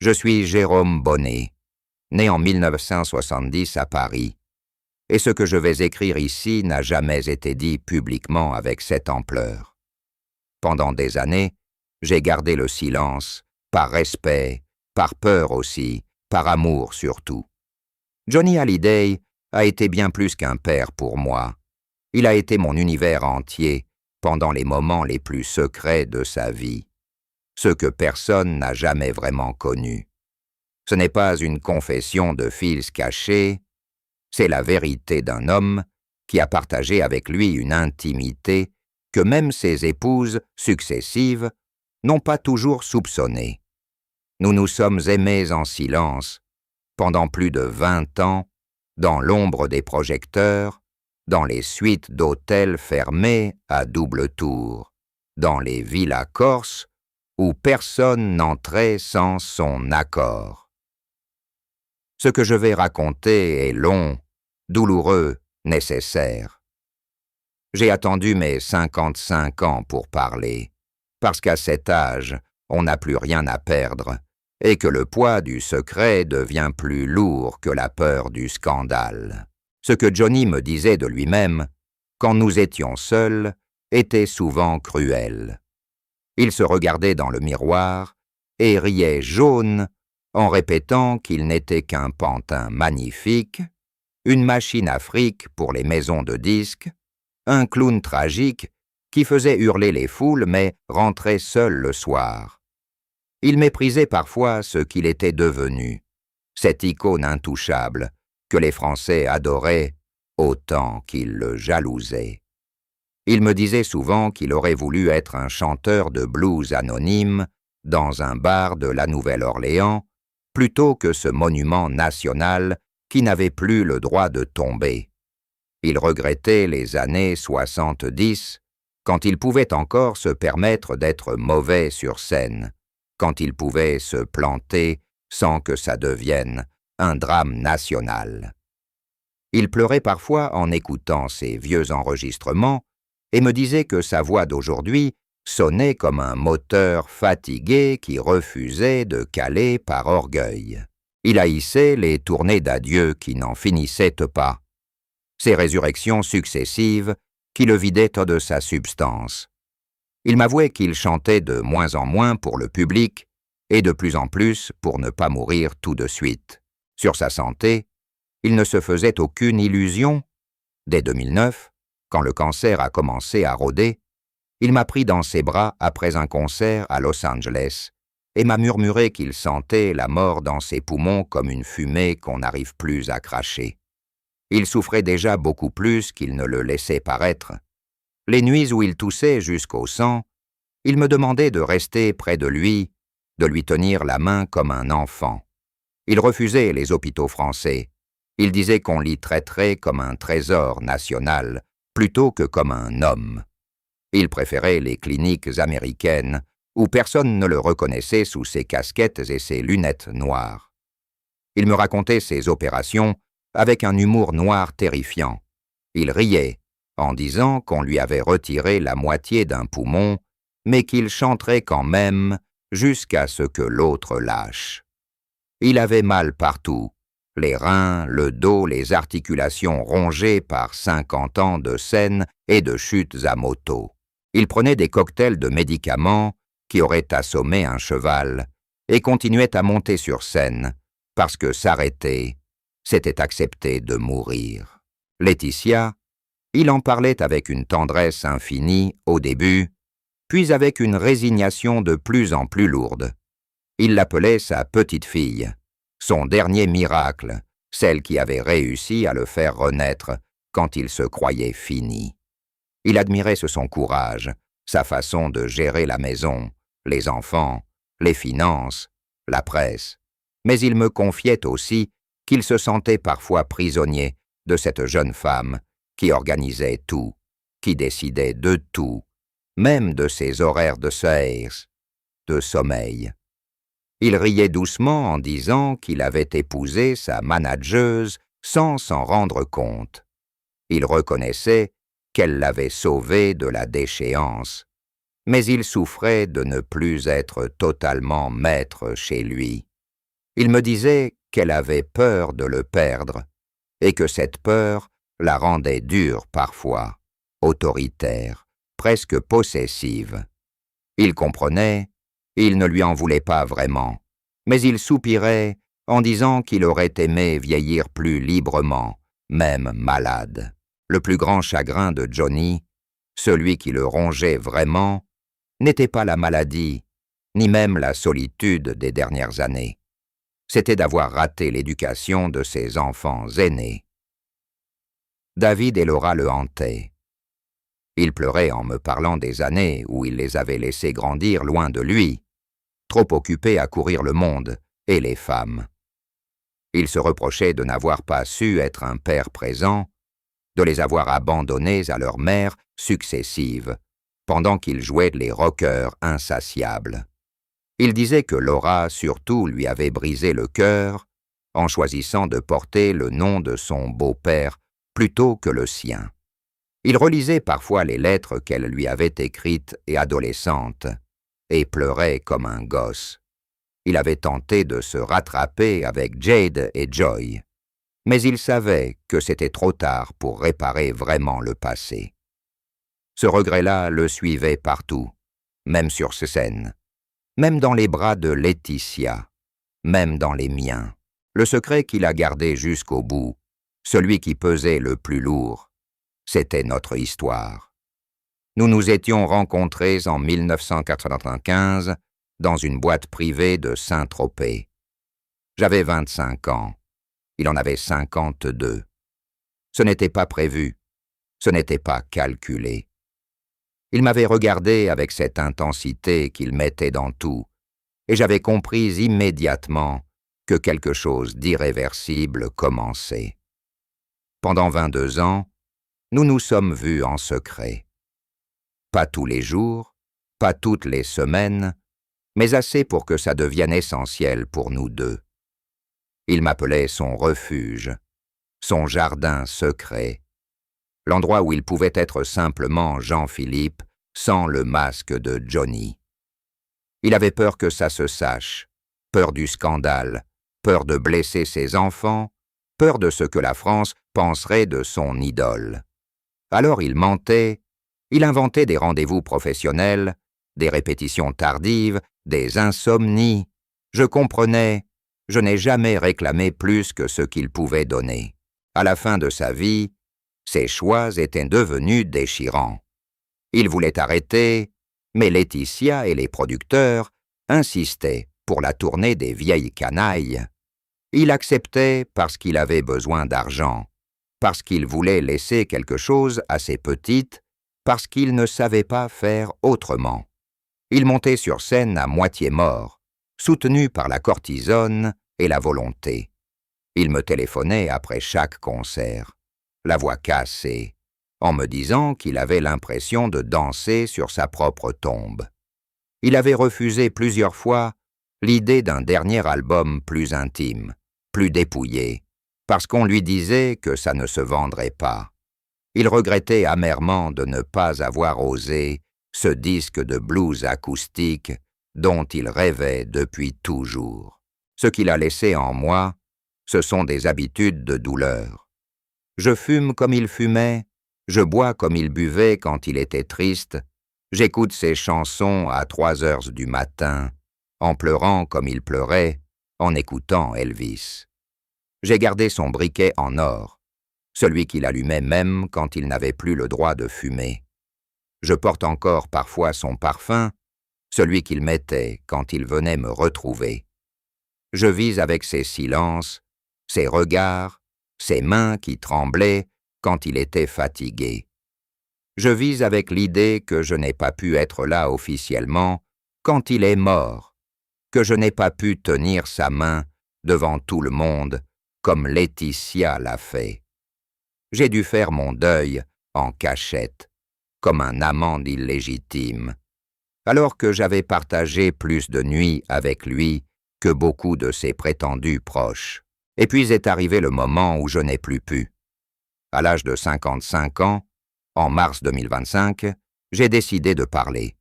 Je suis Jérôme Bonnet, né en 1970 à Paris, et ce que je vais écrire ici n'a jamais été dit publiquement avec cette ampleur. Pendant des années, j'ai gardé le silence, par respect, par peur aussi, par amour surtout. Johnny Hallyday a été bien plus qu'un père pour moi. Il a été mon univers entier pendant les moments les plus secrets de sa vie, ceux que personne n'a jamais vraiment connus. Ce n'est pas une confession de fils cachés, c'est la vérité d'un homme qui a partagé avec lui une intimité que même ses épouses successives n'ont pas toujours soupçonnée. Nous nous sommes aimés en silence, pendant plus de 20 ans, dans l'ombre des projecteurs, dans les suites d'hôtels fermés à double tour, dans les villas corses où personne n'entrait sans son accord. Ce que je vais raconter est long, douloureux, nécessaire. J'ai attendu mes 55 ans pour parler, parce qu'à cet âge, on n'a plus rien à perdre, et que le poids du secret devient plus lourd que la peur du scandale. Ce que Johnny me disait de lui-même, quand nous étions seuls, était souvent cruel. Il se regardait dans le miroir et riait jaune en répétant qu'il n'était qu'un pantin magnifique, une machine à fric pour les maisons de disques, un clown tragique qui faisait hurler les foules mais rentrait seul le soir. Il méprisait parfois ce qu'il était devenu, cette icône intouchable que les Français adoraient autant qu'ils le jalousaient. Il me disait souvent qu'il aurait voulu être un chanteur de blues anonyme dans un bar de la Nouvelle-Orléans plutôt que ce monument national qui n'avait plus le droit de tomber. Il regrettait les années 70, quand il pouvait encore se permettre d'être mauvais sur scène, quand il pouvait se planter sans que ça devienne un drame national. Il pleurait parfois en écoutant ses vieux enregistrements et me disait que sa voix d'aujourd'hui sonnait comme un moteur fatigué qui refusait de caler par orgueil. Il haïssait les tournées d'adieu qui n'en finissaient pas, ces résurrections successives qui le vidaient de sa substance. Il m'avouait qu'il chantait de moins en moins pour le public et de plus en plus pour ne pas mourir tout de suite. Sur sa santé, il ne se faisait aucune illusion. Dès 2009, quand le cancer a commencé à rôder, il m'a pris dans ses bras après un concert à Los Angeles et m'a murmuré qu'il sentait la mort dans ses poumons comme une fumée qu'on n'arrive plus à cracher. Il souffrait déjà beaucoup plus qu'il ne le laissait paraître. Les nuits où il toussait jusqu'au sang, il me demandait de rester près de lui tenir la main comme un enfant. Il refusait les hôpitaux français. Il disait qu'on l'y traiterait comme un trésor national, plutôt que comme un homme. Il préférait les cliniques américaines, où personne ne le reconnaissait sous ses casquettes et ses lunettes noires. Il me racontait ses opérations avec un humour noir terrifiant. Il riait, en disant qu'on lui avait retiré la moitié d'un poumon, mais qu'il chanterait quand même jusqu'à ce que l'autre lâche. Il avait mal partout, les reins, le dos, les articulations rongées par 50 ans de scène et de chutes à moto. Il prenait des cocktails de médicaments qui auraient assommé un cheval et continuait à monter sur scène parce que s'arrêter, c'était accepter de mourir. Laetitia, il en parlait avec une tendresse infinie au début, puis avec une résignation de plus en plus lourde. Il l'appelait sa petite fille, son dernier miracle, celle qui avait réussi à le faire renaître quand il se croyait fini. Il admirait son courage, sa façon de gérer la maison, les enfants, les finances, la presse, mais il me confiait aussi qu'il se sentait parfois prisonnier de cette jeune femme qui organisait tout, qui décidait de tout, même de ses horaires de sexe, de sommeil. Il riait doucement en disant qu'il avait épousé sa manageuse sans s'en rendre compte. Il reconnaissait qu'elle l'avait sauvé de la déchéance, mais il souffrait de ne plus être totalement maître chez lui. Il me disait qu'elle avait peur de le perdre, et que cette peur la rendait dure parfois, autoritaire, presque possessive. Il comprenait, il ne lui en voulait pas vraiment, mais il soupirait en disant qu'il aurait aimé vieillir plus librement, même malade. Le plus grand chagrin de Johnny, celui qui le rongeait vraiment, n'était pas la maladie, ni même la solitude des dernières années. C'était d'avoir raté l'éducation de ses enfants aînés. David et Laura le hantaient. Il pleurait en me parlant des années où il les avait laissés grandir loin de lui, trop occupés à courir le monde et les femmes. Il se reprochait de n'avoir pas su être un père présent, de les avoir abandonnés à leurs mères successives, pendant qu'ils jouaient les rockers insatiables. Il disait que Laura surtout lui avait brisé le cœur en choisissant de porter le nom de son beau-père plutôt que le sien. Il relisait parfois les lettres qu'elle lui avait écrites et adolescentes, et pleurait comme un gosse. Il avait tenté de se rattraper avec Jade et Joy, mais il savait que c'était trop tard pour réparer vraiment le passé. Ce regret-là le suivait partout, même sur scène, même dans les bras de Laetitia, même dans les miens. Le secret qu'il a gardé jusqu'au bout, celui qui pesait le plus lourd, c'était notre histoire. Nous nous étions rencontrés en 1995 dans une boîte privée de Saint-Tropez. J'avais 25 ans. Il en avait 52. Ce n'était pas prévu. Ce n'était pas calculé. Il m'avait regardé avec cette intensité qu'il mettait dans tout, et j'avais compris immédiatement que quelque chose d'irréversible commençait. Pendant 22 ans, nous nous sommes vus en secret. Pas tous les jours, pas toutes les semaines, mais assez pour que ça devienne essentiel pour nous deux. Il m'appelait son refuge, son jardin secret, l'endroit où il pouvait être simplement Jean-Philippe sans le masque de Johnny. Il avait peur que ça se sache, peur du scandale, peur de blesser ses enfants, peur de ce que la France penserait de son idole. Alors il mentait, il inventait des rendez-vous professionnels, des répétitions tardives, des insomnies. Je comprenais, je n'ai jamais réclamé plus que ce qu'il pouvait donner. À la fin de sa vie, ses choix étaient devenus déchirants. Il voulait arrêter, mais Laetitia et les producteurs insistaient pour la tournée des Vieilles Canailles. Il acceptait parce qu'il avait besoin d'argent, parce qu'il voulait laisser quelque chose à ses petites, parce qu'il ne savait pas faire autrement. Il montait sur scène à moitié mort, soutenu par la cortisone et la volonté. Il me téléphonait après chaque concert, la voix cassée, en me disant qu'il avait l'impression de danser sur sa propre tombe. Il avait refusé plusieurs fois l'idée d'un dernier album plus intime, plus dépouillé, parce qu'on lui disait que ça ne se vendrait pas. Il regrettait amèrement de ne pas avoir osé ce disque de blues acoustique dont il rêvait depuis toujours. Ce qu'il a laissé en moi, ce sont des habitudes de douleur. Je fume comme il fumait, je bois comme il buvait quand il était triste, j'écoute ses chansons à 3 heures du matin, en pleurant comme il pleurait, en écoutant Elvis. J'ai gardé son briquet en or, celui qu'il allumait même quand il n'avait plus le droit de fumer. Je porte encore parfois son parfum, celui qu'il mettait quand il venait me retrouver. Je vis avec ses silences, ses regards, ses mains qui tremblaient quand il était fatigué. Je vis avec l'idée que je n'ai pas pu être là officiellement quand il est mort, que je n'ai pas pu tenir sa main devant tout le monde comme Laetitia l'a fait. J'ai dû faire mon deuil en cachette, comme un amant illégitime, alors que j'avais partagé plus de nuits avec lui que beaucoup de ses prétendus proches. Et puis est arrivé le moment où je n'ai plus pu. À l'âge de 55 ans, en mars 2025, j'ai décidé de parler.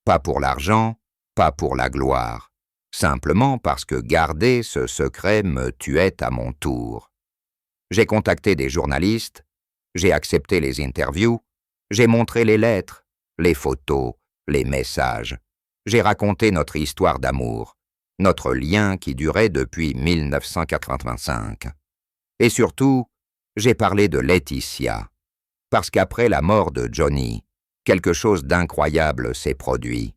Pas pour l'argent, pas pour la gloire, simplement parce que garder ce secret me tuait à mon tour. J'ai contacté des journalistes, j'ai accepté les interviews, j'ai montré les lettres, les photos, les messages. J'ai raconté notre histoire d'amour, notre lien qui durait depuis 1985. Et surtout, j'ai parlé de Laetitia, parce qu'après la mort de Johnny, quelque chose d'incroyable s'est produit.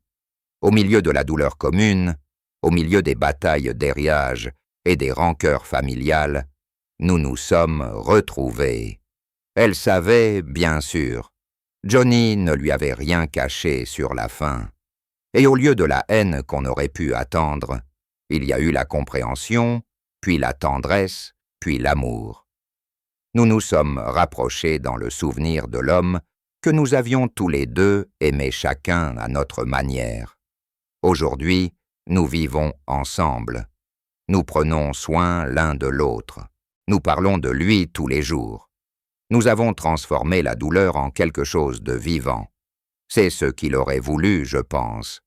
Au milieu de la douleur commune, au milieu des batailles d'hériage et des rancœurs familiales, nous nous sommes retrouvés. Elle savait, bien sûr. Johnny ne lui avait rien caché sur la fin. Et au lieu de la haine qu'on aurait pu attendre, il y a eu la compréhension, puis la tendresse, puis l'amour. Nous nous sommes rapprochés dans le souvenir de l'homme que nous avions tous les deux aimé chacun à notre manière. Aujourd'hui, nous vivons ensemble. Nous prenons soin l'un de l'autre. Nous parlons de lui tous les jours. Nous avons transformé la douleur en quelque chose de vivant. C'est ce qu'il aurait voulu, je pense.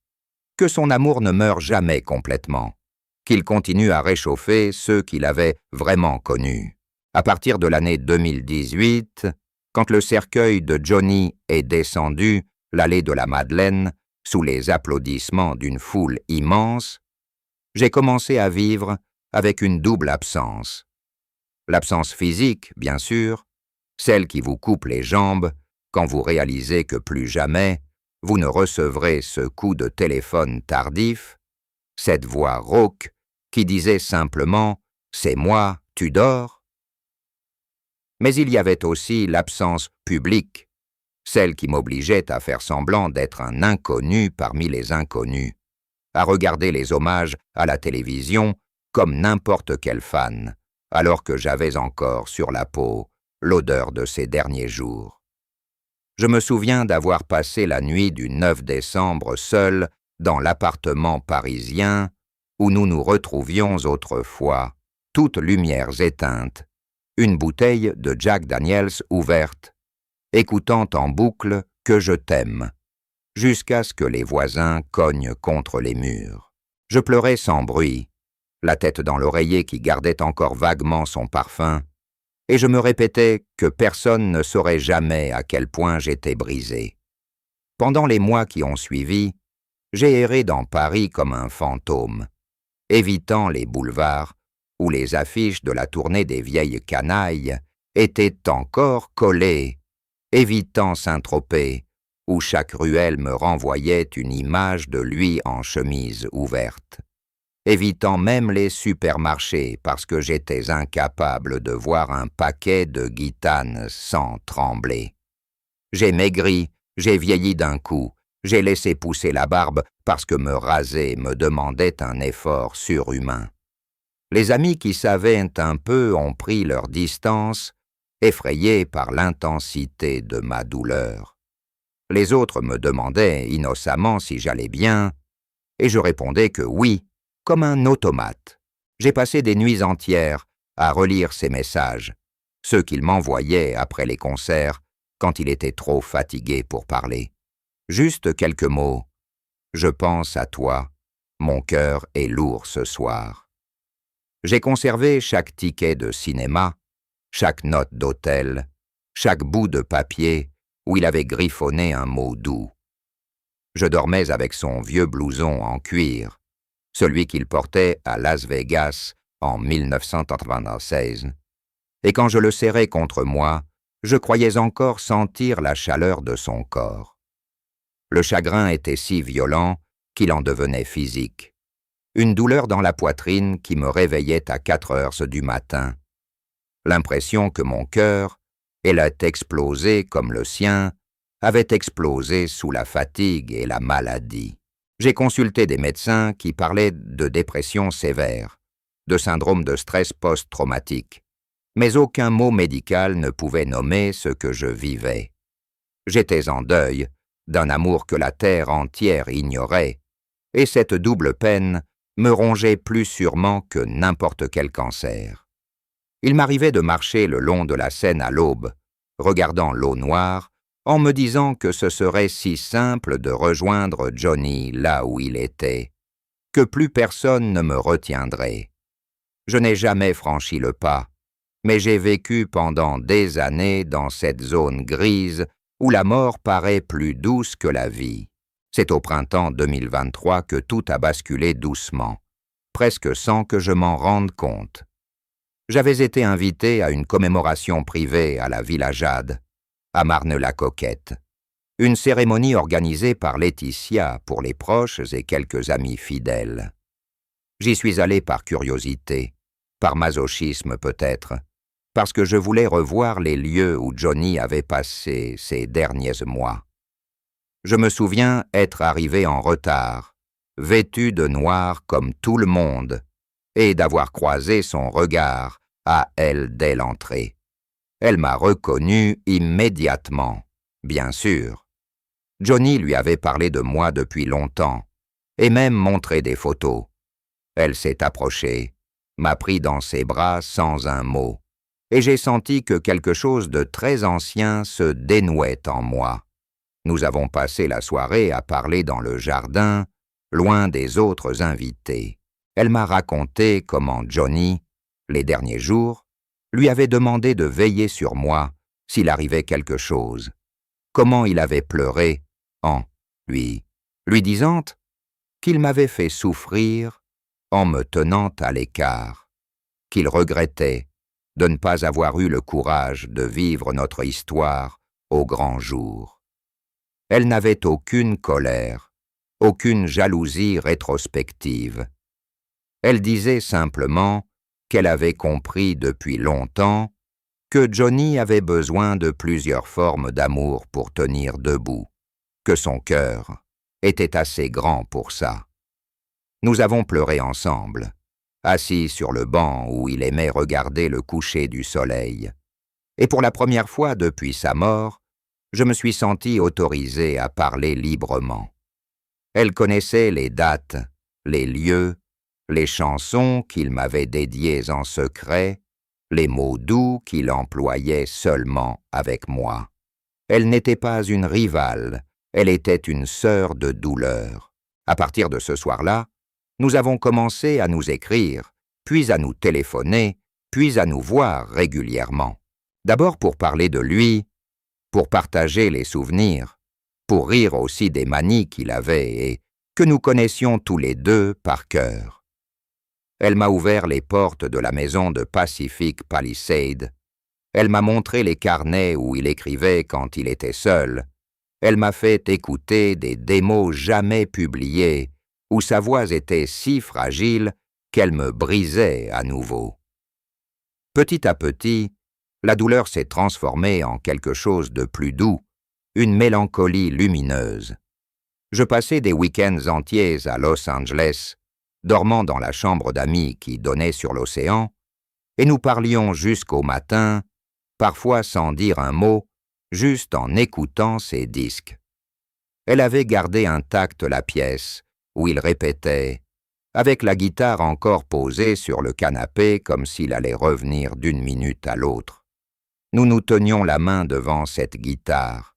Que son amour ne meure jamais complètement, qu'il continue à réchauffer ceux qu'il avait vraiment connus. À partir de l'année 2018, quand le cercueil de Johnny est descendu l'allée de la Madeleine, sous les applaudissements d'une foule immense, j'ai commencé à vivre avec une double absence. L'absence physique, bien sûr, celle qui vous coupe les jambes quand vous réalisez que plus jamais vous ne recevrez ce coup de téléphone tardif, cette voix rauque qui disait simplement « C'est moi, tu dors ?» Mais il y avait aussi l'absence publique, celle qui m'obligeait à faire semblant d'être un inconnu parmi les inconnus, à regarder les hommages à la télévision comme n'importe quel fan, alors que j'avais encore sur la peau l'odeur de ces derniers jours. Je me souviens d'avoir passé la nuit du 9 décembre seul dans l'appartement parisien où nous nous retrouvions autrefois, toutes lumières éteintes, une bouteille de Jack Daniels ouverte, écoutant en boucle « Que je t'aime » jusqu'à ce que les voisins cognent contre les murs. Je pleurais sans bruit, la tête dans l'oreiller qui gardait encore vaguement son parfum, et je me répétais que personne ne saurait jamais à quel point j'étais brisé. Pendant les mois qui ont suivi, j'ai erré dans Paris comme un fantôme, évitant les boulevards où les affiches de la tournée des vieilles canailles étaient encore collées, évitant Saint-Tropez, où chaque ruelle me renvoyait une image de lui en chemise ouverte, évitant même les supermarchés parce que j'étais incapable de voir un paquet de guitanes sans trembler. J'ai maigri, j'ai vieilli d'un coup, j'ai laissé pousser la barbe parce que me raser me demandait un effort surhumain. Les amis qui savaient un peu ont pris leur distance, effrayés par l'intensité de ma douleur. Les autres me demandaient innocemment si j'allais bien, et je répondais que oui, comme un automate. J'ai passé des nuits entières à relire ces messages, ceux qu'il m'envoyait après les concerts, quand il était trop fatigué pour parler. Juste quelques mots. Je pense à toi, mon cœur est lourd ce soir. J'ai conservé chaque ticket de cinéma, chaque note d'hôtel, chaque bout de papier où il avait griffonné un mot doux. Je dormais avec son vieux blouson en cuir, celui qu'il portait à Las Vegas en 1996, et quand je le serrais contre moi, je croyais encore sentir la chaleur de son corps. Le chagrin était si violent qu'il en devenait physique. Une douleur dans la poitrine qui me réveillait à 4 heures du matin. L'impression que mon cœur, elle a explosé comme le sien, avait explosé sous la fatigue et la maladie. J'ai consulté des médecins qui parlaient de dépression sévère, de syndrome de stress post-traumatique, mais aucun mot médical ne pouvait nommer ce que je vivais. J'étais en deuil d'un amour que la terre entière ignorait, et cette double peine me rongeait plus sûrement que n'importe quel cancer. Il m'arrivait de marcher le long de la Seine à l'aube, regardant l'eau noire, en me disant que ce serait si simple de rejoindre Johnny là où il était, que plus personne ne me retiendrait. Je n'ai jamais franchi le pas, mais j'ai vécu pendant des années dans cette zone grise où la mort paraît plus douce que la vie. C'est au printemps 2023 que tout a basculé doucement, presque sans que je m'en rende compte. J'avais été invité à une commémoration privée à la Villa Jade, à Marne-la-Coquette, une cérémonie organisée par Laetitia pour les proches et quelques amis fidèles. J'y suis allé par curiosité, par masochisme peut-être, parce que je voulais revoir les lieux où Johnny avait passé ces derniers mois. Je me souviens être arrivé en retard, vêtu de noir comme tout le monde, et d'avoir croisé son regard à elle dès l'entrée. Elle m'a reconnu immédiatement, bien sûr. Johnny lui avait parlé de moi depuis longtemps, et même montré des photos. Elle s'est approchée, m'a pris dans ses bras sans un mot, et j'ai senti que quelque chose de très ancien se dénouait en moi. Nous avons passé la soirée à parler dans le jardin, loin des autres invités. Elle m'a raconté comment Johnny, les derniers jours, lui avait demandé de veiller sur moi s'il arrivait quelque chose. Comment il avait pleuré en lui disant qu'il m'avait fait souffrir en me tenant à l'écart, qu'il regrettait de ne pas avoir eu le courage de vivre notre histoire au grand jour. Elle n'avait aucune colère, aucune jalousie rétrospective. Elle disait simplement qu'elle avait compris depuis longtemps que Johnny avait besoin de plusieurs formes d'amour pour tenir debout, que son cœur était assez grand pour ça. Nous avons pleuré ensemble, assis sur le banc où il aimait regarder le coucher du soleil. Et pour la première fois depuis sa mort, je me suis senti autorisé à parler librement. Elle connaissait les dates, les lieux, les chansons qu'il m'avait dédiées en secret, les mots doux qu'il employait seulement avec moi. Elle n'était pas une rivale, elle était une sœur de douleur. À partir de ce soir-là, nous avons commencé à nous écrire, puis à nous téléphoner, puis à nous voir régulièrement. D'abord pour parler de lui, pour partager les souvenirs, pour rire aussi des manies qu'il avait et que nous connaissions tous les deux par cœur. Elle m'a ouvert les portes de la maison de Pacific Palisades. Elle m'a montré les carnets où il écrivait quand il était seul. Elle m'a fait écouter des démos jamais publiés, où sa voix était si fragile qu'elle me brisait à nouveau. Petit à petit, la douleur s'est transformée en quelque chose de plus doux, une mélancolie lumineuse. Je passais des week-ends entiers à Los Angeles, dormant dans la chambre d'amis qui donnait sur l'océan, et nous parlions jusqu'au matin, parfois sans dire un mot, juste en écoutant ses disques. Elle avait gardé intacte la pièce, où il répétait, avec la guitare encore posée sur le canapé comme s'il allait revenir d'une minute à l'autre. Nous nous tenions la main devant cette guitare,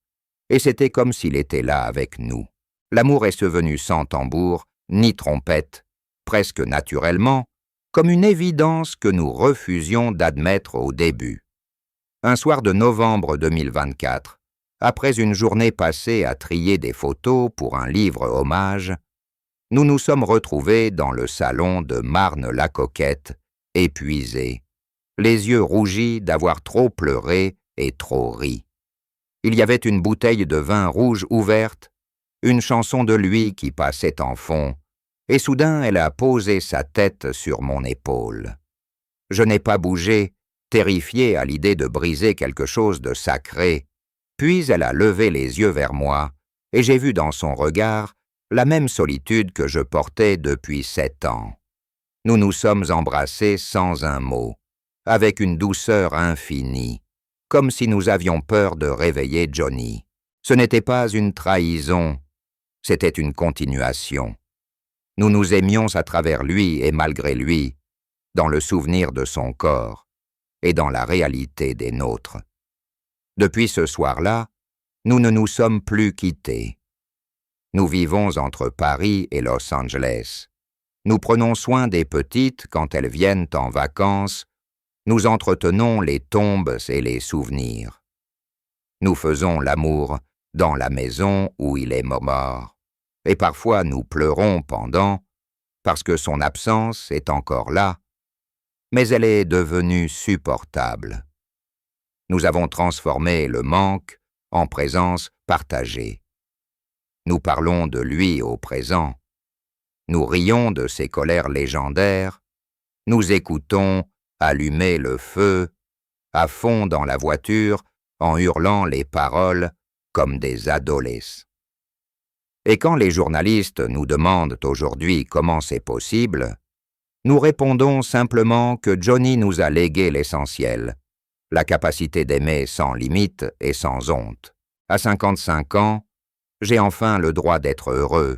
et c'était comme s'il était là avec nous. L'amour est venu sans tambour, ni trompette, presque naturellement, comme une évidence que nous refusions d'admettre au début. Un soir de novembre 2024, après une journée passée à trier des photos pour un livre hommage, nous nous sommes retrouvés dans le salon de Marne-la-Coquette, épuisés, les yeux rougis d'avoir trop pleuré et trop ri. Il y avait une bouteille de vin rouge ouverte, une chanson de lui qui passait en fond, et soudain elle a posé sa tête sur mon épaule. Je n'ai pas bougé, terrifié à l'idée de briser quelque chose de sacré, puis elle a levé les yeux vers moi, et j'ai vu dans son regard la même solitude que je portais depuis 7 ans. Nous nous sommes embrassés sans un mot, avec une douceur infinie, comme si nous avions peur de réveiller Johnny. Ce n'était pas une trahison, c'était une continuation. Nous nous aimions à travers lui et malgré lui, dans le souvenir de son corps et dans la réalité des nôtres. Depuis ce soir-là, nous ne nous sommes plus quittés. Nous vivons entre Paris et Los Angeles. Nous prenons soin des petites quand elles viennent en vacances. Nous entretenons les tombes et les souvenirs. Nous faisons l'amour dans la maison où il est mort. Et parfois nous pleurons pendant, parce que son absence est encore là, mais elle est devenue supportable. Nous avons transformé le manque en présence partagée. Nous parlons de lui au présent. Nous rions de ses colères légendaires. Nous écoutons allumer le feu, à fond dans la voiture, en hurlant les paroles comme des adolescents. Et quand les journalistes nous demandent aujourd'hui comment c'est possible, nous répondons simplement que Johnny nous a légué l'essentiel, la capacité d'aimer sans limite et sans honte. À 55 ans, j'ai enfin le droit d'être heureux,